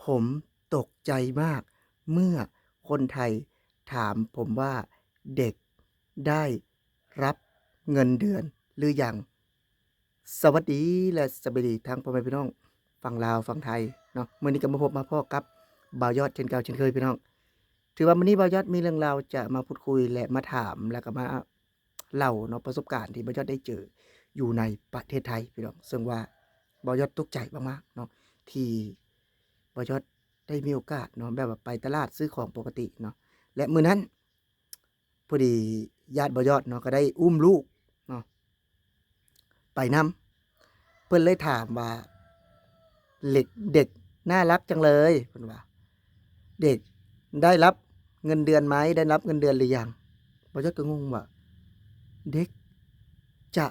ผมตกใจมากเมื่อคนไทยถามผมว่าเด็กได้รับเงินเดือนหรือยังสวัสดีและสวัสดีทั้งพ่อแม่พี่น้องฝั่งลาวฝั่งไทยเนาะมื้อนี้ก็มาพบมาพ้อกับบ่าวยอดเช่นเก่าเช่นเคยพี่น้องถือว่ามื้อนี้บ่าวยอดมีเรื่องราวจะมาพูดคุยและมาถามแล้วก็มาเล่าเนาะประสบการณ์ที่บ่าวยอดได้เจออยู่ในประเทศไทยพี่น้องซึ่งว่าบ่าวยอดตกใจมากๆเนาะที่บ่าวยอดได้มีโอกาสเนาะแบบว่าไปตลาดซื้อของปกติเนาะและมื้อนั้นพอดีญาติบ่าวยอดเนาะก็ได้อุ้มลูกเนาะไปนำ เพิ่นเลยถามว่าเด็กน่ารักจังเลยเพิ่นว่าเด็กได้รับเงินเดือนไหมได้รับเงินเดือนหรือยังบ่าวจักก็งงว่าเด็กจะ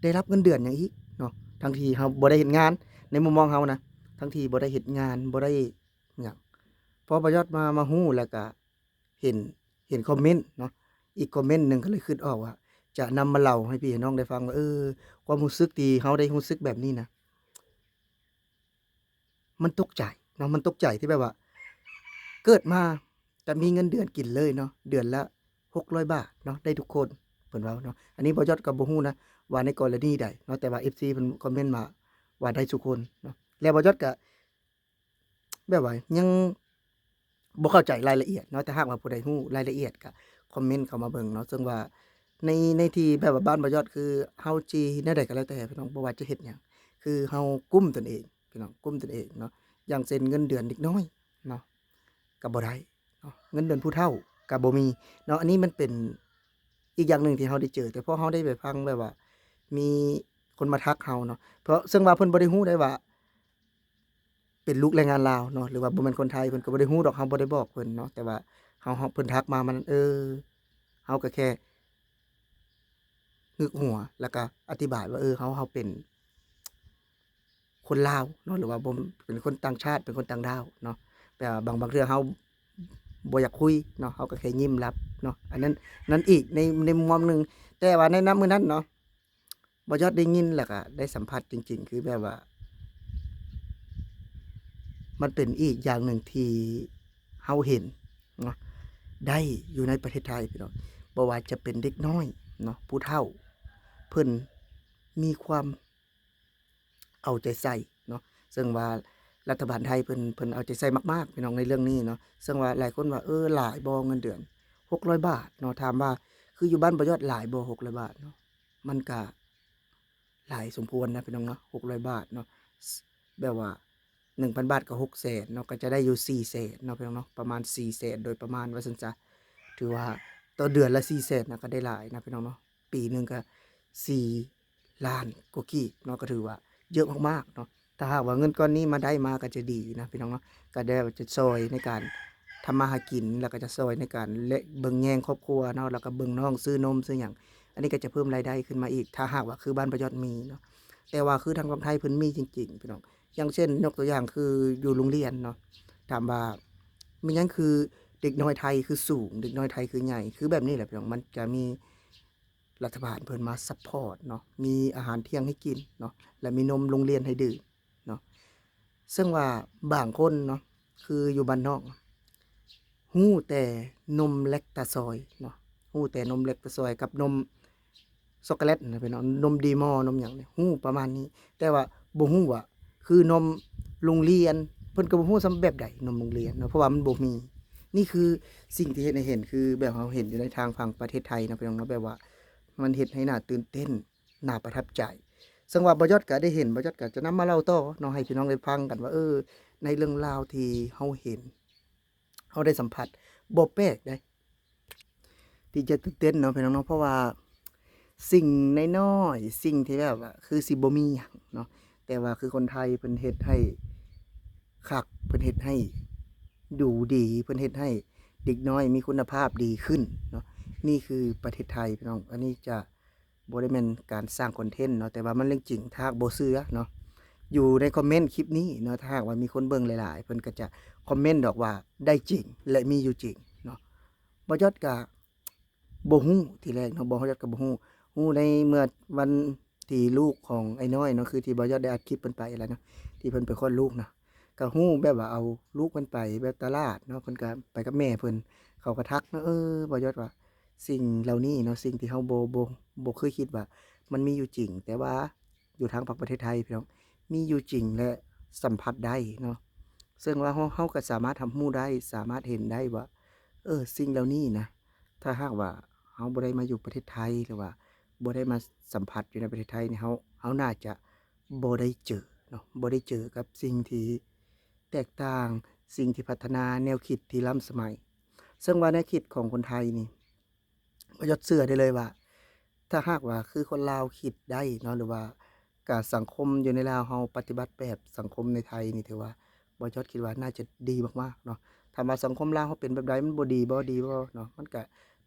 ได้รับเงินเดือนหยังอีกเนาะทั้งที่เฮาบ่ได้เฮ็ดงานในมุมมองเฮานะทั้งที่บ่ได้เฮ็ดงานบ่ได้หยังพอบ่าวยอดมาฮู้แล้วก็เห็นคอมเมนต์เนาะอีกคอมเมนต์หนึ่งก็เลยคิดออกว่าจะนำมาเล่าให้พี่ให้น้องได้ฟังว่าความรู้สึกที่เฮาได้รู้สึกแบบนี้นะ มันตกใจเนาะมันตกใจที่แบบว่าเกิดมาจะมีเงินเดือนกินเลยเนาะเดือนละ600บาทเนาะได้ทุกคนเพิ่นว่าเนาะอันนี้บ่ยอดก็บ่ฮู้นะว่าในกรณีใดเนาะแต่ว่า FC เพิ่นคอมเมนต์มาว่าได้ทุกคนเนาะแล้วบ่ยอดก็แบบว่ายังบ่เข้าใจรายละเอียดเนาะแต่หากว่าผู้ใดฮู้รายละเอียดก็คอมเมนต์เข้ามาเบิ่งเนาะซึ่งว่าในที่แบบว่าบ้านบ่ยอดคือเฮาจีแนวใดก็แล้วแต่พี่น้องบ่ว่าจะเฮ็ดหยังคือเฮากุมตนเองพี่น้องกุมตนเองเนาะ อย่างเช่นเงินเดือนเด็กน้อยเนาะก็บ่ได้เนาะเงินเดือนผู้เฒ่าก็บ่มีเนาะอันนี้มันเป็นอีกอย่างหนึ่งที่เราได้เจอแต่พอเราได้ไปฟังแบบว่ามีคนมาทักเราเนาะเพราะซึ่งว่าเพิ่นบ่ได้รู้ได้ว่าเป็นลูกแรงงานลาวเนาะหรือว่าบ่แม่นคนไทยเพิ่นก็บ่ได้รู้ดอกเราบ่ได้บอกเพิ่นเนาะแต่ว่าเราเพิ่นทักมามันเราก็แค่งึกหัวแล้วก็อธิบายว่าเราเป็น คนลาวเนาะหรือว่าบ่เป็นคนต่างชาติเป็นคนต่างดาวเนาะแต่ว่าบางเทื่อเราบ่อยากคุยเนาะเราก็แค่ยิ้มรับเนาะอันนั้นอีกในมุมมองหนึ่งแต่ว่าในมื้อนั้นเนาะบ่ยอดได้ยินแล้วก็ได้สัมผัสจริงๆคือแบบว่ามันเป็นอีกอย่างหนึ่งที่เราเห็นเนาะได้อยู่ในประเทศไทยพี่น้องบ่ว่าจะเป็นเด็กน้อยเนาะผู้เฒ่าเพิ่นมีความเอาใจใส่เนาะซึ่งว่ารัฐบาลไทยเพิ่นเอาใจใส่มากๆพี่น้องในเรื่องนี้เนาะซึ่งว่าหลายคนว่าหลายบ่เงินเดือน600บาทเนาะถามว่าคืออยู่บ้านบ่ยอดหลายบ่600บาทเนาะมันก็หลายสมควรนะพี่น้องเนาะ600บาทเนาะสแบบว่า 1,000 บาทก็600,000เนาะก็จะได้อยู่400,000เนาะพี่น้องเนาะประมาณ400,000โดยประมาณว่าซั่นซะถือว่าต่อเดือนละ400,000นะก็ได้หลายนะพี่น้องเนาะปีหนึ่งก็4,000,000กว่ากีบเนาะก็ถือว่าเยอะมากๆเนาะถ้าหากว่าเงินก้อนนี้มาได้มาก็จะดีนะพี่น้องเนาะก็ได้จะช่วยในการทำมาหากินแล้วก็จะช่วยในการเบิ่งแยงครอบครัวเนาะแล้วก็เบิ่งน้องซื้อนมซื้อหยังอันนี้ก็จะเพิ่มรายได้ขึ้นมาอีกถ้าหากว่าคือบ้านประยอดมีเนาะแต่ว่าคือทางฝั่งไทยเพิ่นมีจริงๆพี่น้อง อย่างเช่นยกตัวอย่างคืออยู่โรงเรียนเนาะถามว่ามีหยังคือเด็กน้อยไทยคือสูงเด็กน้อยไทยคือใหญ่คือแบบนี้แหละพี่น้องมันจะมีรัฐบาลเพิ่นมาซัปพอร์ตเนาะมีอาหารเที่ยงให้กินเนาะและมีนมโรงเรียนให้ดื่มเนาะซึ่งว่าบางคนเนาะคืออยู่บ้านนอกฮู้แต่นมแลคตาซอยเนาะฮู้แต่นมแลคตาซอยกับนมช็อกโกแลตนะพี่น้องนมดีมอร์นมหยังนี่ฮู้ประมาณนี้แต่ว่าบ่ฮู้ว่า คือนมโรงเรียนเพิ่นก็บ่ฮู้ซ้ำแบบใดนมโรงเรียนเนาะเพราะว่ามันบ่มีนี่คือสิ่งที่เฮ็ดให้เห็นคือแบบเราเห็นอยู่ในทางฝั่งประเทศไทยเนาะพี่น้องเนาะแบบว่ามันเฮ็ดให้น่าตื่นเต้นน่าประทับใจซึ่งว่าบ่ยอดก็ได้เห็นบ่ยอดก็จะนำมาเล่าต่อเนาะให้พี่น้องได้ฟังกันว่าในเรื่องราวที่เราเห็นเราได้สัมผัสบ่แปลกเดะที่จะตื่นเต้นเนาะพี่น้องเนาะเพราะว่าสิ่งน้อยๆสิ่งที่แบบว่าคือสิบ่มีหยังเนาะ แต่ว่าคือคนไทยเพิ่นเฮ็ดให้คักเพิ่นเฮ็ดให้ดูดีเพิ่นเฮ็ดให้เด็กน้อยมีคุณภาพดีขึ้นเนาะนี่คือประเทศไทยพี่น้องอันนี้จะบ่ได้แม่นการสร้างคอนเทนต์เนาะแต่ว่ามันเรื่องจริงถ้าหากบ่เชื่อเนาะอยู่ในคอมเมนต์คลิปนี้เนาะถ้าหากว่ามีคนเบิ่งหลายๆเพิ่นก็จะคอมเมนต์ดอกว่าได้จริงและมีอยู่จริงเนาะบ่ยอดก็บ่ฮู้ทีแรกเนาะบ่ยอดก็บ่ฮู้ในเมื่อวัน ที่ลูกของไอ้น้อยเนาะคือที่บ่ยอดได้อัดคลิปเพิ่นไปแล้วเนาะที่เพิ่นไปคลอดลูกนะ ก็ฮู้แบบว่าเอาลูกมันไปแบบตลาดเนาะเพิ่นก็ไปกับแม่เพิ่นเขาก็ทักเนาะบ่ยศว่าสิ่งเหล่านี้เนาะสิ่งที่เฮาบ่เคยคิดว่ามันมีอยู่จริงแต่ว่าอยู่ทางฝั่งประเทศไทยพี่น้องมีอยู่จริงและสัมผัสได้เนาะซึ่งว่าเฮาก็สามารถรู้ได้สามารถเห็นได้ว่าสิ่งเหล่านี้นะถ้าหากว่าเฮาบ่ได้มาอยู่ประเทศไทยหรือว่าบ่ได้มาสัมผัสอยู่ในประเทศไทยนี่เฮาน่าจะบ่ได้เจอเนาะบ่ได้เจอกับสิ่งที่แตกต่างสิ่งที่พัฒนาแนวคิดที่ล้ำสมัยซึ่งว่าแนวคิดของคนไทยนี่บ่ยอดเชื่อได้เลยว่าถ้าหากว่าคือคนลาวคิดได้เนาะหรือว่าการสังคมอยู่ในลาวเฮาปฏิบัติแบบสังคมในไทยนี่ถือว่าบ่ยอดคิดว่าน่าจะดีมากๆเนาะถ้าว่าสังคมลาวเฮาเป็นแบบใดมันบ่ดีบ่เนาะมันก็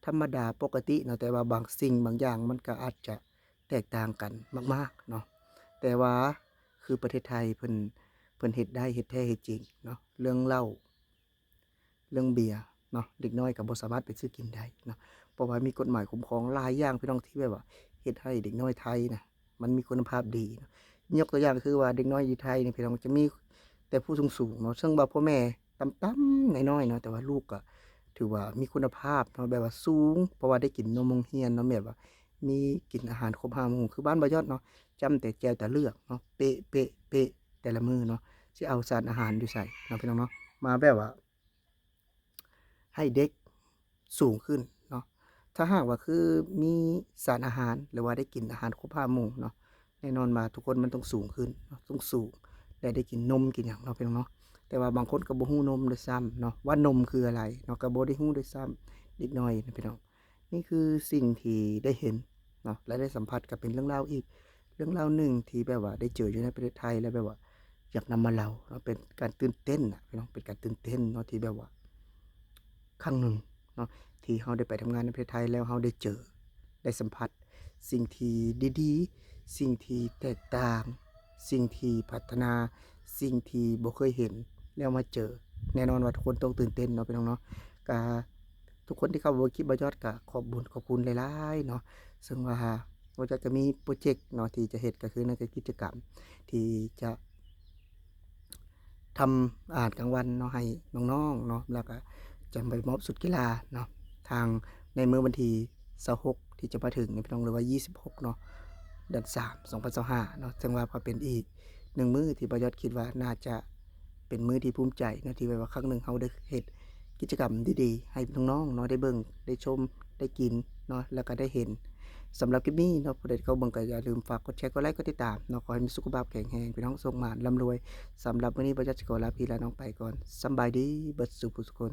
ธรรมดาปกติเนาะแต่ว่าบางสิ่งบางอย่างมันก็อาจจะแตกต่างกันมากๆเนาะแต่ว่าคือประเทศไทยเพิ่นเฮ็ดได้เฮ็ดแท้เฮ็ดจริงเนาะเรื่องเหล้าเรื่องเบียร์เนาะเด็กน้อยก็บ่สามารถไปซื้อกินได้เนาะเพราะว่ามีกฎหมายคุ้มครองหลายอย่างพี่น้องที่แบบว่าเฮ็ดให้เด็กน้อยไทยน่ะมันมีคุณภาพดีเนาะยกตัวอย่างคือว่าเด็กน้อยอยู่ไทยนี่พี่น้องจะมีแต่ผู้สูงๆเนาะซึ่งว่าพ่อแม่ต่ำๆน้อยๆเนาะแต่ว่าลูกก็ถือว่ามีคุณภาพเนาะแบบว่าสูงเพราะว่าได้กินนมโรงเรียนเนาะแบบว่ามีกินอาหารครบ5หมู่คือบ้านบ่ยอดเนาะจำแต่แจวแต่เลือกเนาะเป๊ะๆๆแต่ละมื้อเนาะสิเอาสารอาหารอยู่ไสเนาะพี่น้องเนาะมาแบบว่า ให้เด็กสูงขึ้นเนาะถ้าหากว่าคือมีสารอาหารหรือว่าได้กินอาหารครบ5หมู่เนาะแน่นอนว่าทุกคนมันต้องสูงขึ้นเนาะต้องสูงและได้กินนมกินหยังเนาะพี่น้องเนาะแต่ว่าบางคนก็บ่ฮู้นมด้วยซ้ำเนาะว่านมคืออะไรเนาะก็บ่ได้ฮู้ด้วยซ้ำเด็กน้อยนะพี่น้องนี่คือสิ่งที่ได้เห็นเนาะและได้สัมผัสก็เป็นเรื่องราวอีกเรื่องราวหนึ่งที่แบบว่าได้เจออยู่ในประเทศไทยแล้วแบบว่าอยากนำมาเล่าเนาะเป็นการตื่นเต้นน่ะพี่น้องเป็นการตื่นเต้นเนาะที่แบบว่า ครั้งหนึ่งเนาะที่เราได้ไปทำงานในประเทศไทยแล้วเราได้เจอได้สัมผัสสิ่งที่ดีๆสิ่งที่แตกต่างสิ่งที่พัฒนาสิ่งที่บ่เคยเห็นแล้วมาเจอแน่นอนว่าทุกคนต้องตื่นเต้นเนาะพี่น้องเนาะก็ทุกคนที่เข้ามาเบิ่งคลิปบ่ยอดก็ขอบบุญขอบคุณหลายๆเนาะซึ่งว่าบ่ยอดจะมีพรอเจกต์เนาะที่จะเฮ็ดก็คือนั่นคือกิจกรรมที่จะทำอาหารกลางวันเนาะให้น้องๆเนาะแล้วก็จะไปมอบสุดกีฬาเนาะทางในมื้อวันที่26ที่จะมาถึงนี่พี่น้องหรือว่า26เนาะเดือน3 2025เนาะซึ่งว่าก็เป็นอีก1มื้อที่บ่ยอดคิดว่าน่าจะเป็นมื้อที่ภูมิใจเนาะที่แบบว่าครั้งหนึ่งเราได้เฮ็ดกิจกรรมดีๆให้น้องๆเนาะได้เบิ่งได้ชมได้กินเนาะแล้วก็ได้เห็นสำหรับคลิปนี้เนาะผู้ใดที่เข้าเบิ่งก็อย่าลืมฝากกดแชร์กดไลค์กดติดตามเนาะขอให้มีสุขภาพแข็งแรงพี่น้องสุขหมานร่ำรวยสำหรับมื้อนี้บ่ยอดสิขอลาพี่ลาน้องไปก่อนสำบายดีเบิดสุขผู้สุขคน